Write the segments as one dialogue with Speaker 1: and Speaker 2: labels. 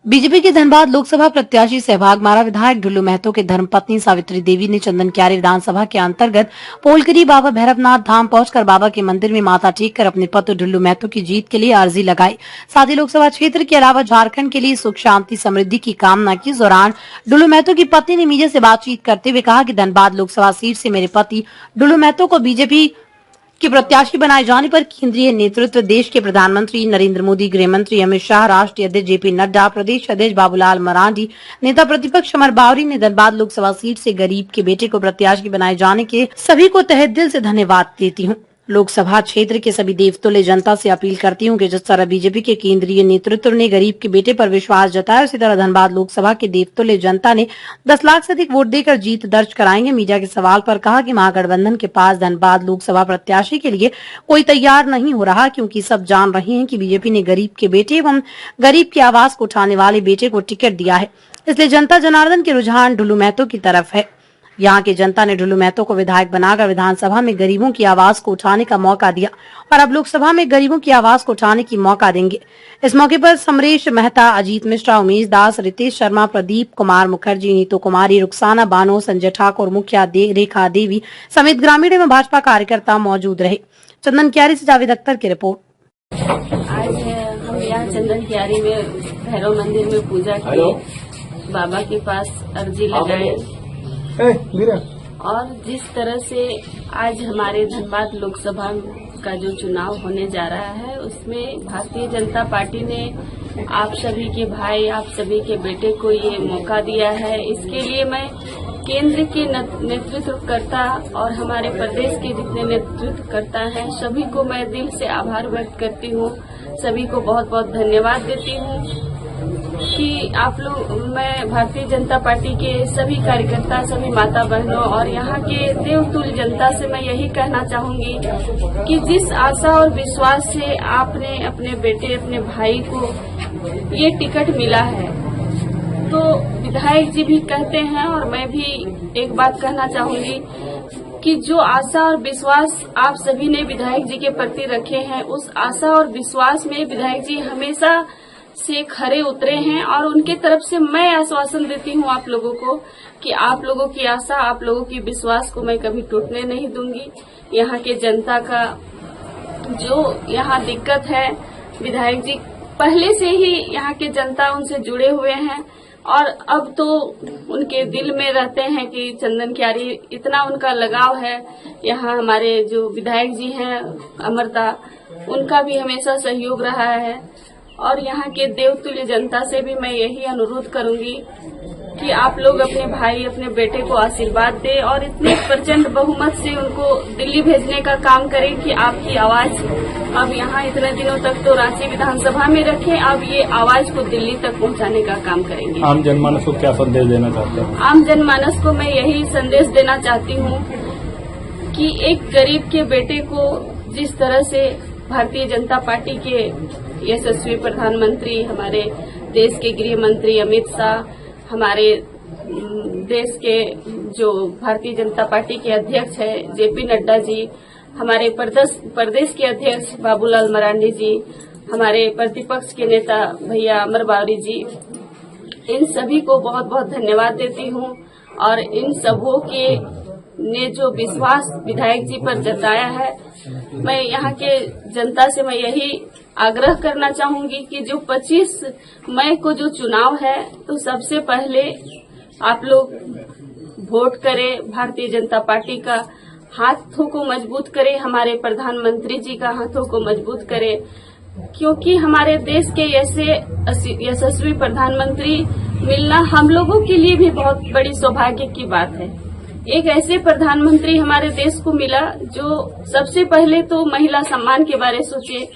Speaker 1: BJP के धनबाद लोकसभा प्रत्याशी सहभाग मारा विधायक ढुल्लू महतो के धर्मपत्नी सावित्री देवी ने चंदन क्यारी विधानसभा के अंतर्गत पोलकरी बाबा भैरवनाथ धाम पहुंचकर बाबा के मंदिर में माथा टेक कर अपने पुत्र ढुल्लू महतो की जीत के लिए अर्जी लगाई। साथ ही लोकसभा क्षेत्र के अलावा झारखंड के लिए सुख शांति समृद्धि की कामना की। इस दौरान ढुल्लू महतो की पत्नी ने मीडिया से बातचीत करते हुए कहा कि धनबाद लोकसभा सीट से मेरे पति ढुल्लू महतो को बीजेपी के प्रत्याशी बनाए जाने पर केंद्रीय नेतृत्व, देश के प्रधानमंत्री नरेंद्र मोदी, गृह मंत्री अमित शाह, राष्ट्रीय अध्यक्ष जेपी नड्डा, प्रदेश अध्यक्ष बाबूलाल मरांडी, नेता प्रतिपक्ष अमर बावरी ने धनबाद लोकसभा सीट से गरीब के बेटे को प्रत्याशी बनाए जाने के सभी को तहे दिल से धन्यवाद देती हूँ। लोकसभा क्षेत्र के सभी देवतुल्य जनता से अपील करती हूँ कि जिस तरह बीजेपी के केंद्रीय नेतृत्व ने गरीब के बेटे पर विश्वास जताया, उसी तरह धनबाद लोकसभा के देवतुल्य जनता ने 10 लाख से अधिक वोट देकर जीत दर्ज कराएंगे। मीडिया के सवाल पर कहा कि महागठबंधन के पास धनबाद लोकसभा प्रत्याशी के लिए कोई तैयार नहीं हो रहा, क्योंकि सब जान रहे हैं कि बीजेपी ने गरीब के बेटे एवं गरीब की आवाज को उठाने वाले बेटे को टिकट दिया है, इसलिए जनता जनार्दन के रुझान ढुल्लू महतो की तरफ है। यहाँ की जनता ने ढुल्लू महतो को विधायक बनाकर विधानसभा में गरीबों की आवाज को उठाने का मौका दिया और अब लोकसभा में गरीबों की आवाज को उठाने की मौका देंगे। इस मौके पर समरेश मेहता, अजीत मिश्रा, उमेश दास, रितेश शर्मा, प्रदीप कुमार मुखर्जी, नीतू कुमारी, रुखसाना बानो, संजय ठाकुर, मुखिया रेखा देवी समेत ग्रामीण एवं भाजपा कार्यकर्ता मौजूद रहे। चंदन क्यारी से जावेद अख्तर की रिपोर्ट।
Speaker 2: आज हम यहाँ चंदन क्यारी में भैरव मंदिर में पूजा किए, बाबा के पास अर्जी लगाए और जिस तरह से आज हमारे धनबाद लोकसभा का जो चुनाव होने जा रहा है, उसमें भारतीय जनता पार्टी ने आप सभी के भाई, आप सभी के बेटे को ये मौका दिया है। इसके लिए मैं केंद्र के नेतृत्वकर्ता और हमारे प्रदेश के जितने नेतृत्वकर्ता हैं, सभी को मैं दिल से आभार व्यक्त करती हूँ। सभी को बहुत बहुत धन्यवाद देती हूँ कि आप लोग, मैं भारतीय जनता पार्टी के सभी कार्यकर्ता, सभी माता बहनों और यहाँ के देवतुल्य जनता से मैं यही कहना चाहूंगी कि जिस आशा और विश्वास से आपने अपने बेटे, अपने भाई को ये टिकट मिला है, तो विधायक जी भी कहते हैं और मैं भी एक बात कहना चाहूंगी कि जो आशा और विश्वास आप सभी ने विधायक जी के प्रति रखे हैं, उस आशा और विश्वास में विधायक जी हमेशा से खरे उतरे हैं और उनके तरफ से मैं आश्वासन देती हूँ आप लोगों को कि आप लोगों की आशा, आप लोगों की विश्वास को मैं कभी टूटने नहीं दूंगी। यहाँ के जनता का जो यहाँ दिक्कत है, विधायक जी पहले से ही यहाँ के जनता उनसे जुड़े हुए हैं और अब तो उनके दिल में रहते हैं कि चंदन क्यारी, इतना उनका लगाव है। यहाँ हमारे जो विधायक जी हैं अमरता, उनका भी हमेशा सहयोग रहा है और यहाँ के देवतुल्य जनता से भी मैं यही अनुरोध करूंगी कि आप लोग अपने भाई, अपने बेटे को आशीर्वाद दें और इतने प्रचंड बहुमत से उनको दिल्ली भेजने का काम करें कि आपकी आवाज अब यहाँ इतने दिनों तक तो रांची विधानसभा में रखें, अब ये आवाज को दिल्ली तक पहुँचाने का काम करेंगे।
Speaker 3: आम जनमानस को क्या संदेश देना चाहते हैं? आम
Speaker 2: जनमानस को मैं यही संदेश देना चाहती हूँ कि एक गरीब के बेटे को जिस तरह से भारतीय जनता पार्टी के यशस्वी प्रधानमंत्री, हमारे देश के गृह मंत्री अमित शाह, हमारे देश के जो भारतीय जनता पार्टी के अध्यक्ष है जेपी नड्डा जी, हमारे प्रदेश के अध्यक्ष बाबूलाल मरांडी जी, हमारे प्रतिपक्ष के नेता भैया अमर बावरी जी, इन सभी को बहुत बहुत धन्यवाद देती हूँ और इन सबों के ने जो विश्वास विधायक जी पर जताया है, मैं यहाँ के जनता से मैं यही आग्रह करना चाहूंगी कि जो 25 मई को जो चुनाव है, तो सबसे पहले आप लोग वोट करें, भारतीय जनता पार्टी का हाथों को मजबूत करें, हमारे प्रधानमंत्री जी का हाथों को मजबूत करें, क्योंकि हमारे देश के ऐसे यशस्वी प्रधानमंत्री मिलना हम लोगों के लिए भी बहुत बड़ी सौभाग्य की बात है। एक ऐसे प्रधानमंत्री हमारे देश को मिला जो सबसे पहले तो महिला सम्मान के बारे सोचे,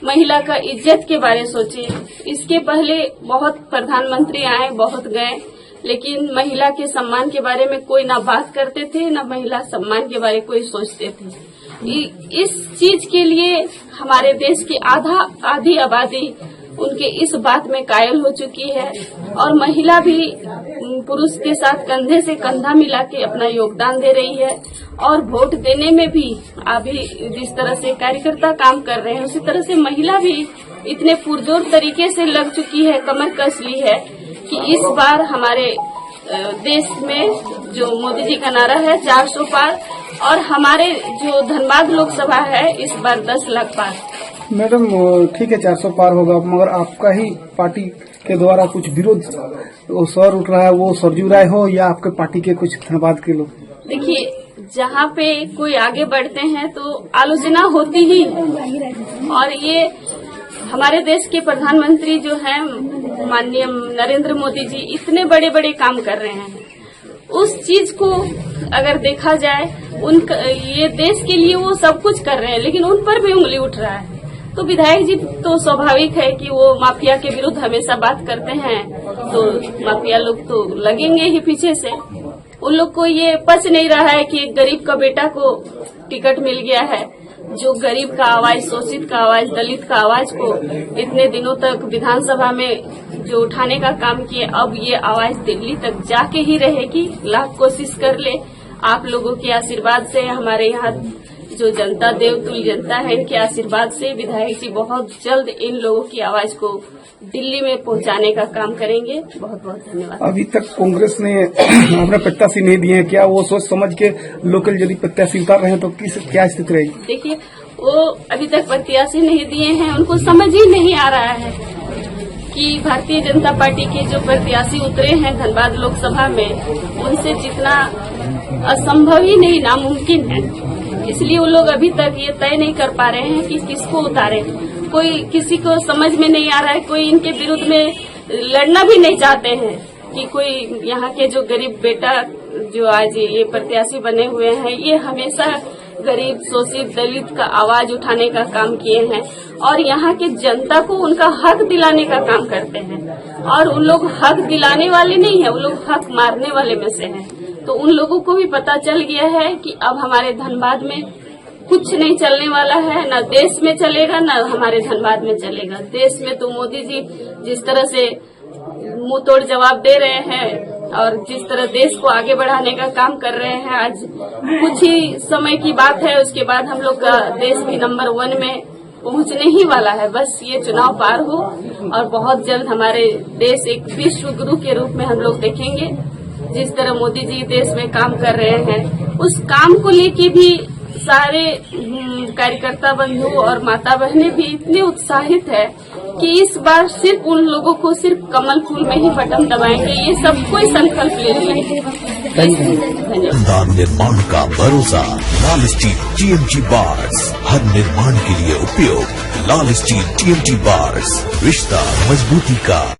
Speaker 2: महिला का इज्जत के बारे सोचे। इसके पहले बहुत प्रधानमंत्री आए, बहुत गए, लेकिन महिला के सम्मान के बारे में कोई ना बात करते थे, ना महिला सम्मान के बारे में कोई सोचते थे। इस चीज के लिए हमारे देश की आधी आबादी उनके इस बात में कायल हो चुकी है और पुरुष के साथ कंधे से कंधा मिला के अपना योगदान दे रही है और वोट देने में भी अभी जिस तरह से कार्यकर्ता काम कर रहे हैं उसी तरह से महिला भी इतने पुरजोर तरीके से लग चुकी है, कमर कस ली है कि इस बार हमारे देश में जो मोदी जी का नारा है 400 पार और हमारे जो धनबाद लोकसभा है इस बार 10 लाख पार।
Speaker 4: मैडम ठीक है 400 पार होगा, मगर आपका ही पार्टी के द्वारा कुछ विरोध सर उठ रहा है, वो सरजू राय हो या आपके पार्टी के कुछ धनबाद के लोग?
Speaker 2: देखिए, जहाँ पे कोई आगे बढ़ते हैं तो आलोचना होती ही है और ये हमारे देश के प्रधानमंत्री जो हैं माननीय नरेंद्र मोदी जी इतने बड़े बड़े काम कर रहे हैं, उस चीज को अगर देखा जाए ये देश के लिए वो सब कुछ कर रहे हैं लेकिन उन पर भी उंगली उठ रहा है। तो विधायक जी तो स्वाभाविक है कि वो माफिया के विरुद्ध हमेशा बात करते हैं, तो माफिया लोग तो लगेंगे ही पीछे से। उन लोग को ये पच नहीं रहा है कि एक गरीब का बेटा को टिकट मिल गया है, जो गरीब का आवाज, शोषित का आवाज, दलित का आवाज को इतने दिनों तक विधानसभा में जो उठाने का काम किए, अब ये आवाज दिल्ली तक जाके ही रहेगी। लाख कोशिश कर ले, आप लोगों के आशीर्वाद से, हमारे यहाँ जो जनता देवतुल्य जनता है, इनके आशीर्वाद से विधायक जी बहुत जल्द इन लोगों की आवाज को दिल्ली में पहुंचाने का काम करेंगे। बहुत बहुत धन्यवाद।
Speaker 4: अभी तक कांग्रेस ने अपने प्रत्याशी नहीं दिए हैं, क्या वो सोच समझ के लोकल यदि प्रत्याशी उतार रहे हैं तो क्या स्थिति रहेगी?
Speaker 2: देखिए, वो अभी तक प्रत्याशी नहीं दिए हैं, उनको समझ ही नहीं आ रहा है कि भारतीय जनता पार्टी के जो प्रत्याशी उतरे हैं धनबाद लोकसभा में, उनसे जितना असंभव ही नहीं, नामुमकिन है। इसलिए वो लोग अभी तक ये तय नहीं कर पा रहे हैं कि किसको उतारे। कोई किसी को समझ में नहीं आ रहा है, कोई इनके विरुद्ध में लड़ना भी नहीं चाहते हैं कि कोई यहाँ के जो गरीब बेटा जो आज ये प्रत्याशी बने हुए हैं, ये हमेशा गरीब, शोषित, दलित का आवाज उठाने का काम किए हैं और यहाँ के जनता को उनका हक दिलाने का काम करते हैं। और उन लोग हक दिलाने वाले नहीं है, वो लोग हक मारने वाले में से हैं। तो उन लोगों को भी पता चल गया है कि अब हमारे धनबाद में कुछ नहीं चलने वाला है, न देश में चलेगा न हमारे धनबाद में चलेगा। देश में तो मोदी जी जिस तरह से मुंह तोड़ जवाब दे रहे हैं और जिस तरह देश को आगे बढ़ाने का काम कर रहे हैं, आज कुछ ही समय की बात है, उसके बाद हम लोग का देश भी नंबर 1 में पहुंचने ही वाला है। बस ये चुनाव पार हो और बहुत जल्द हमारे देश एक विश्व गुरु के रूप में हम लोग देखेंगे। जिस तरह मोदी जी देश में काम कर रहे हैं, उस काम को लेके भी सारे कार्यकर्ता बंधु और माता बहनें भी इतने उत्साहित है कि इस बार सिर्फ उन लोगों को सिर्फ कमल फूल में ही बटन दबाएंगे, ये सब कोई संकल्प ले लिए।
Speaker 5: धनबाद निर्माण का भरोसा लाल स्टील TMT बार्स, हर निर्माण के लिए उपयोग। लाल स्टील TMT बार्स, रिश्ता मजबूती का।